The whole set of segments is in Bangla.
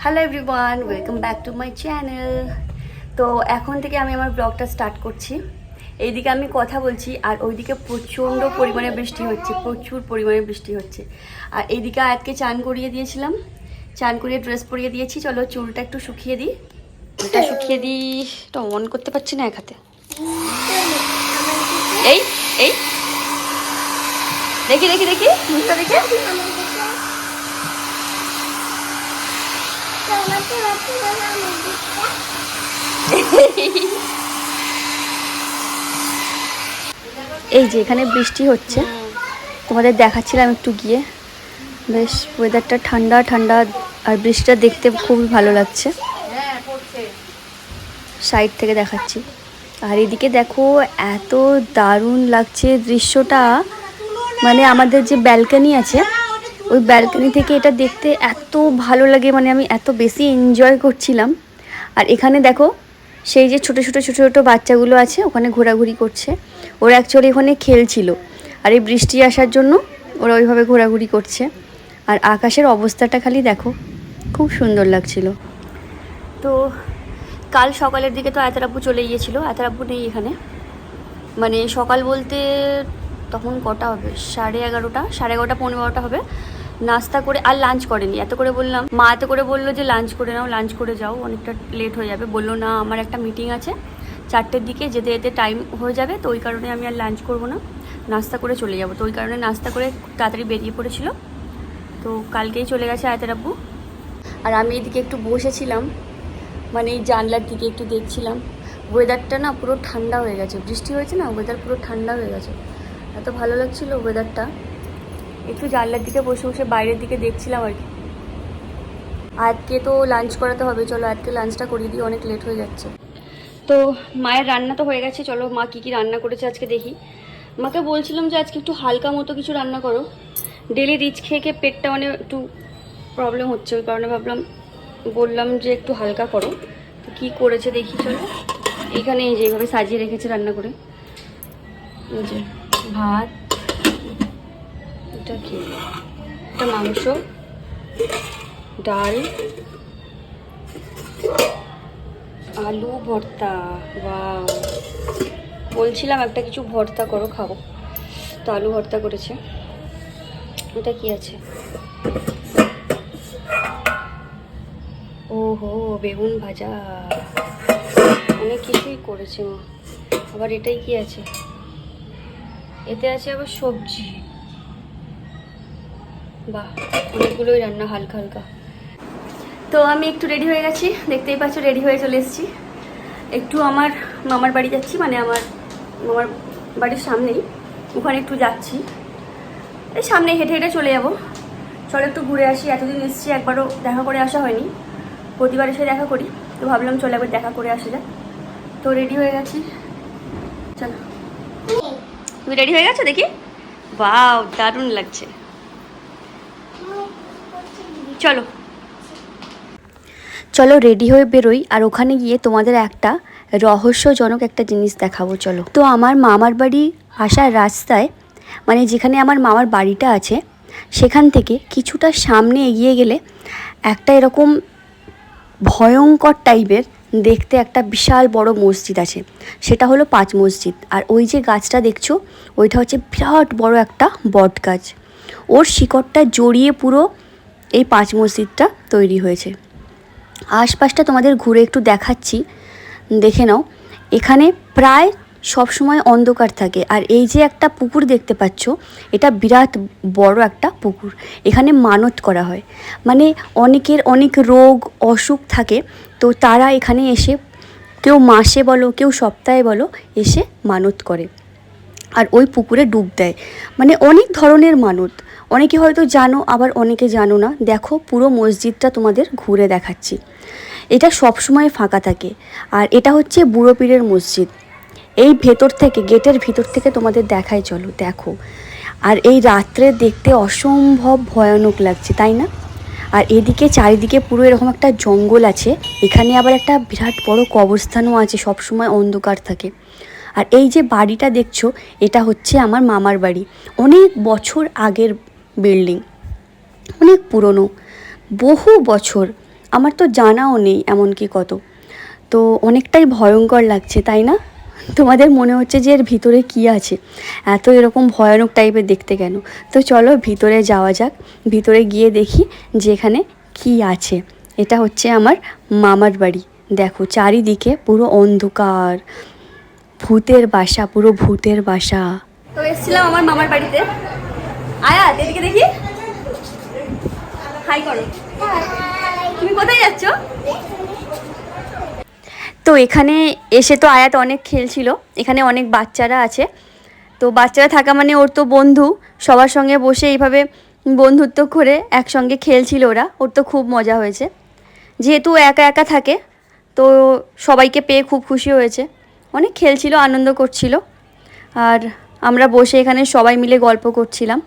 Hello everyone, welcome back to my channel. তো এখন থেকে আমি আমার ব্লগটা স্টার্ট করছি। এইদিকে আমি কথা বলছি আর ওইদিকে প্রচণ্ড পরিমাণে বৃষ্টি হচ্ছে, প্রচুর পরিমাণে বৃষ্টি হচ্ছে। আর এইদিকে আজকে চান করিয়ে দিয়েছিলাম, চান করিয়ে ড্রেস পরিয়ে দিয়েছি। চলো চুলটা একটু শুকিয়ে দিই, চুলটা শুকিয়ে দিই। এটা অন করতে পারছি না এক হাতে। এই এই দেখি দেখি দেখি মুখটা দেখে। এই যে এখানে বৃষ্টি হচ্ছে, তোমাদের দেখাচ্ছিলাম একটু গিয়ে। বেশ ওয়েদারটা ঠান্ডা ঠান্ডা আর বৃষ্টিটা দেখতে খুবই ভালো লাগছে। সাইড থেকে দেখাচ্ছি। আর এদিকে দেখো এত দারুণ লাগছে দৃশ্যটা, মানে আমাদের যে ব্যালকনি আছে ওই ব্যালকনি থেকে এটা দেখতে এত ভালো লাগে, মানে আমি এত বেশি এনজয় করছিলাম। আর এখানে দেখো সেই যে ছোটো ছোটো ছোটো ছোটো বাচ্চাগুলো আছে ওখানে ঘোরাঘুরি করছে। ওরা অ্যাকচুয়ালি ওখানে খেলছিল, আর এই বৃষ্টি আসার জন্য ওরা ওইভাবে ঘোরাঘুরি করছে। আর আকাশের অবস্থাটা খালি দেখো, খুব সুন্দর লাগছিল। তো কাল সকালের দিকে তো আয়তারাব্বু চলে গিয়েছিলো, আয়তারাব্বু নেই এখানে। মানে সকাল বলতে তখন কটা হবে, 11:30, 11:30, 11:45 হবে। নাস্তা করে আর লাঞ্চ করেনি। এত করে বললাম, মা এত করে বললো যে লাঞ্চ করে নাও, লাঞ্চ করে যাও, অনেকটা লেট হয়ে যাবে। বললো না আমার একটা মিটিং আছে 4টের দিকে, যেতে যেতে টাইম হয়ে যাবে, তো ওই কারণে আমি আর লাঞ্চ করবো না, নাস্তা করে চলে যাবো। তো ওই কারণে নাস্তা করে তাড়াতাড়ি বেরিয়ে পড়েছিল। তো কালকেই চলে গেছে আয়তারাব্বু। আর আমি এদিকে একটু বসেছিলাম, মানে এই জানলার দিকে একটু দেখছিলাম। ওয়েদারটা না পুরো ঠান্ডা হয়ে গেছে, বৃষ্টি হয়েছে না, ওয়েদার পুরো ঠান্ডা হয়ে গেছে। এত ভালো লাগছিল ওয়েদারটা। একটু জানলার দিকে বসে বসে বাইরের দিকে দেখছিলাম আর কি। আজকে তো লাঞ্চ করাতে হবে, চলো আজকে লাঞ্চটা করিয়ে দিই, অনেক লেট হয়ে যাচ্ছে। তো মায়ের রান্না তো হয়ে গেছে, চলো মা কী কী রান্না করেছে আজকে দেখি। মাকে বলছিলাম যে আজকে একটু হালকা মতো কিছু রান্না করো, ডেলি রিচ খেয়ে খেয়ে পেটটা মানে একটু প্রবলেম হচ্ছে, ওই কারণে বললাম যে একটু হালকা করো। তো কী করেছে দেখি চলো। এইখানে এই যে এইভাবে সাজিয়ে রেখেছে রান্না করে, এই যে ভাত, এটা কি, এটা মাংস, ডাল, আলু ভর্তা। বাহ, বলছিলাম একটা কিছু ভর্তা করো খাবো, তো আলু ভর্তা করেছে। এটা কি আছে, ওহো বেগুন ভাজা, অনেক কিছুই করেছে মা। আবার এটাই কি আছে, এতে আছে আবার সবজি। বাহ, অনেকগুলোই রান্না হালকা হালকা। তো আমি একটু রেডি হয়ে গেছি, দেখতেই পাচ্ছ রেডি হয়ে চলে এসেছি। একটু আমার মামার বাড়ি যাচ্ছি, মানে আমার মামার বাড়ির সামনেই, ওখানে একটু যাচ্ছি। এই সামনে হেঁটে হেঁটে চলে যাব। চলো একটু ঘুরে আসি, এতদিন এসেছি একবারও দেখা করে আসা হয়নি, প্রতিবার এসে দেখা করি, তো ভাবলাম চলো একবার দেখা করে আসা যাক। তো রেডি হয়ে গেছি, চলো। তুমি রেডি হয়ে গেছো দেখি? বাহ, দারুণ লাগছে। চলো চলো রেডি হয়ে বেরোই, আর ওখানে গিয়ে তোমাদের একটা রহস্যজনক একটা জিনিস দেখাবো। চলো। তো আমার মামার বাড়ি আসার রাস্তায়, মানে যেখানে আমার মামার বাড়িটা আছে সেখান থেকে কিছুটা সামনে এগিয়ে গেলে একটা এরকম ভয়ঙ্কর টাইপের দেখতে একটা বিশাল বড় মসজিদ আছে, সেটা হলো 5 মসজিদ। আর ওই যে গাছটা দেখছো ওইটা হচ্ছে বিরাট বড় একটা বট গাছ, ওর শিকড়টা জড়িয়ে পুরো এই 5 মসজিদটা তৈরি হয়েছে। আশপাশটা তোমাদের ঘুরে একটু দেখাচ্ছি, দেখে নাও। এখানে প্রায় সব সময় অন্ধকার থাকে। আর এই যে একটা পুকুর দেখতে পাচ্ছ, এটা বিরাট বড় একটা পুকুর, এখানে মানত করা হয়। মানে অনেকের অনেক রোগ অসুখ থাকে, তো তারা এখানে এসে কেউ মাসে বলো কেউ সপ্তাহে বলো এসে মানত করে, আর ওই পুকুরে ডুব দেয়। মানে অনেক ধরনের মানত, অনেকে হয়তো জানো আবার অনেকে জানো না। দেখো পুরো মসজিদটা তোমাদের ঘুরে দেখাচ্ছি, এটা সব সময় ফাঁকা থাকে। আর এটা হচ্ছে বুড়ো পীরের মসজিদ। এই ভেতর থেকে, গেটের ভিতর থেকে তোমাদের দেখাই, চলো দেখো। আর এই রাত্রে দেখতে অসম্ভব ভয়ানক লাগছে, তাই না? আর এদিকে চারিদিকে পুরো এরকম একটা জঙ্গল আছে, এখানে আবার একটা বিরাট বড় কবরস্থানও আছে, সব সময় অন্ধকার থাকে। আর এই যে বাড়িটা দেখছো এটা হচ্ছে আমার মামার বাড়ি, অনেক বছর আগের বিল্ডিং, অনেক পুরনো, বহু বছর আমার তো জানাও নেই এমনকি কত। তো অনেকটাই ভয়ঙ্কর লাগছে, তাই না? তোমাদের মনে হচ্ছে যে এর ভিতরে কি আছে, এত এরকম ভয়ানক টাইপের দেখতে কেন? তো চলো ভিতরে যাওয়া যাক, ভিতরে গিয়ে দেখি যে এখানে কী আছে। এটা হচ্ছে আমার মামার বাড়ি। দেখো চারিদিকে পুরো অন্ধকার, ভূতের বাসা, পুরো ভূতের বাসা। তো এসেছিলাম আমার মামার বাড়িতে। আয়াত এদিকে দেখি, হাই করো। তুমি কোথায় যাচ্ছ? তো এখানে এসে তো আয়াত অনেক খেলছিল, এখানে অনেক বাচ্চারা আছে। তো বাচ্চারা থাকা মানে ওর তো বন্ধু, সবার সঙ্গে বসে এইভাবে বন্ধুত্ব করে একসঙ্গে খেলছিল ওরা। ওর তো খুব মজা হয়েছে, যেহেতু একা একা থাকে তো সবাইকে পেয়ে খুব খুশি হয়েছে। অনেক খেলছিল, আনন্দ করছিল, আর আমরা বসে এখানে সবাই মিলে গল্প করছিলাম।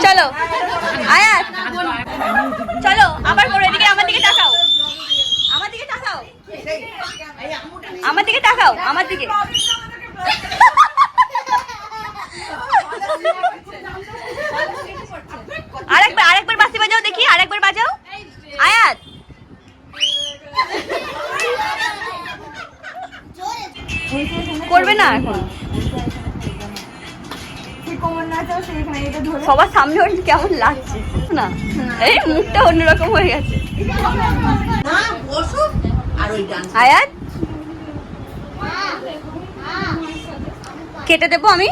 চলো আয়াত, চলো আবার করো। এদিকে আমার দিকে তাকাও, আমার দিকে তাকাও, আমার দিকে তাকাও, আমার দিকে। আরেকবার আরেকবার বাঁশি বাজাও দেখি, আরেকবার বাজাও আয়াত। করবে না এখন, সবার সামনে ওর কেমন লাগছে না, এই মুখটা অন্যরকম হয়ে গেছে। আয়াত কেটে দেবো আমি।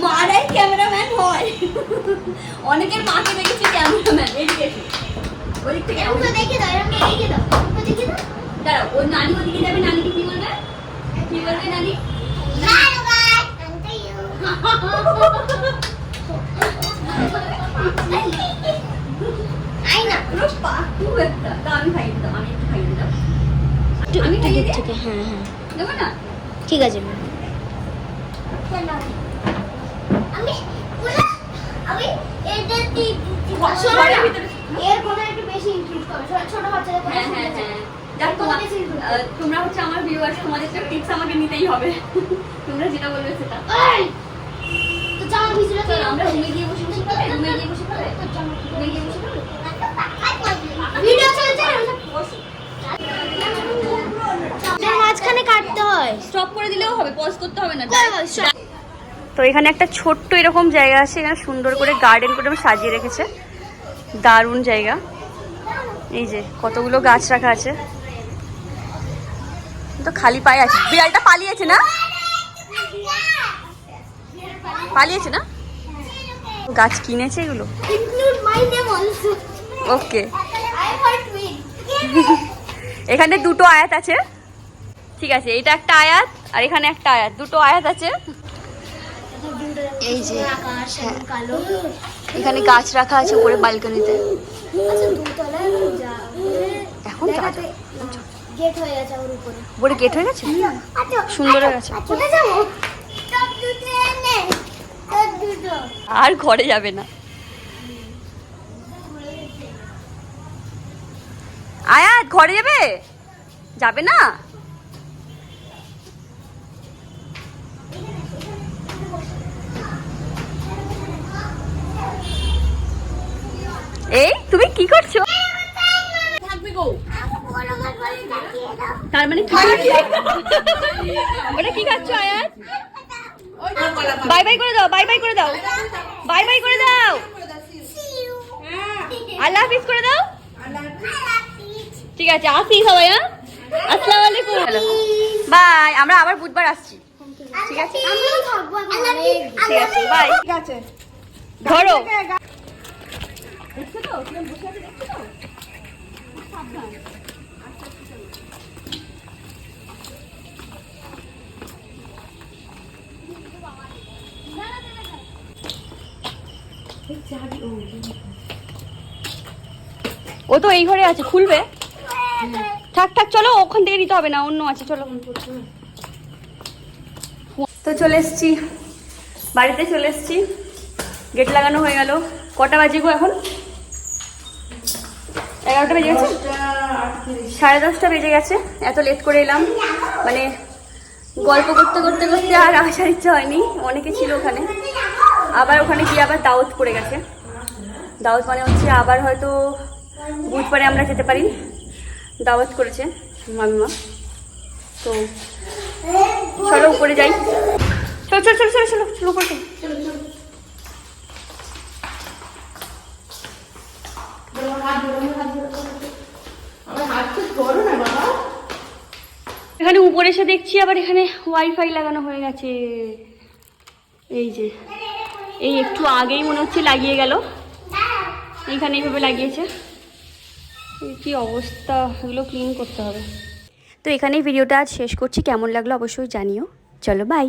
মারাই ক্যামেরাম্যান হয়, অনেকের মাকে দেখেছি ক্যামেরাম্যান। এদিকে ওদিক থেকে দেখে দাও, দেখে দাও, দেখে দাও। দাঁড়াও, ওই নানি ওদিকে যাবে, নানিকে কি বলবে? কি বলবে নানি? আই না রূপা খুব একটা তা আমি খাইয়ে দিতাম, আমি একটু খাইয়ে দিতাম, আমি খাইয়ে দিই। হ্যাঁ হ্যাঁ দেবো না, ঠিক আছে। আমি আমি এটা এর কোনো একটু বেশি ইনক্লুড করো, ছোট বাচ্চাদের। হ্যাঁ হ্যাঁ হ্যাঁ, তোমরা হচ্ছে আমার ভিউয়ার্স, তোমাদের তো টিপস আমাকে নিতেই হবে। তোমরা যেটা বলবে সেটা। তো জামা ভিজলে তো আমরা রুমে গিয়ে বসে বসে খাবে, রুমে গিয়ে বসে খাবে, রুমে গিয়ে বসে খাবে। ভিডিও চলছে, মাঝখানে কাটতে হয়, স্টপ করে দিলেও হবে, পজ করতে হবে না। তো এখানে একটা ছোট্ট এরকম জায়গা আছে, এখানে সুন্দর করে গার্ডেন করে সাজিয়ে রেখেছে, দারুণ জায়গা। এই যে কতগুলো গাছ রাখা আছে, তো খালি পায়ে আছে। বিড়ালটা পালিয়েছে না, পালিয়েছে না, গাছ কিনেছে এগুলো। ওকে, এখানে দুটো আয়াত আছে, ঠিক আছে, এটা একটা আয়াত আর এখানে একটা আয়াত, দুটো আয়াত আছে। এই যে এখানে গাছ রাখা আছে উপরে ব্যালকনিতে। এখন গেট হয়ে গেছে, ওর উপরে গেট হয়ে গেছে, সুন্দর হয়ে গেছে। আর ঘরে যাবে না। আয়াত ঘরে যাবে, যাবে না? এই তুমি কি করছো? তার মানে ওটা কি খাচ্ছ আয়াত? বাই বাই করে দাও, বাই বাই করে দাও, বাই বাই করে দাও, আল্লাহ হাফিজ করে দাও। ঠিক আছে, আসি সবাই। হ্যাঁ, আসসালামু আলাইকুম, বাই। আমরা আবার বুধবার আসছি, ঠিক আছে? ঠিক আছে, বাই। ঠিক আছে, ধরো। ও তো এই ঘরে আছে, খুলবে। থাক থাক, চলো ওখান থেকে নিতে হবে না, অন্য আছে, চলো। তো চলে এসছি, বাড়িতে চলে এসছি, গেট লাগানো হয়ে গেল। কটা বাজে গো এখন? 11টা বেজে গেছে, 10:30 বেজে গেছে। এত লেট করে এলাম, মানে গল্প করতে করতে করতে আর আসার ইচ্ছা হয়নি, অনেকে ছিল ওখানে। আবার ওখানে গিয়ে আবার দাওয়াত পড়ে গেছে। দাওয়াত মানে হচ্ছে আবার হয়তো বুধবারে আমরা যেতে পারি, দাওয়াত করেছে মামিমা। তো চলো উপরে যাই, চলো চলো চলো চলো চলো চলো উপরে যাই। এখানে উপরে এসে দেখছি আবার এখানে ওয়াইফাই লাগানো হয়ে গেছে। এই যে এই একটু আগেই মনে হচ্ছে লাগিয়ে গেল, এইখানে এইভাবে লাগিয়েছে। কি অবস্থা, এগুলো ক্লিন করতে হবে। তো এখানেই ভিডিওটা আজ শেষ করছি, কেমন লাগলো অবশ্যই জানিও। চলো বাই।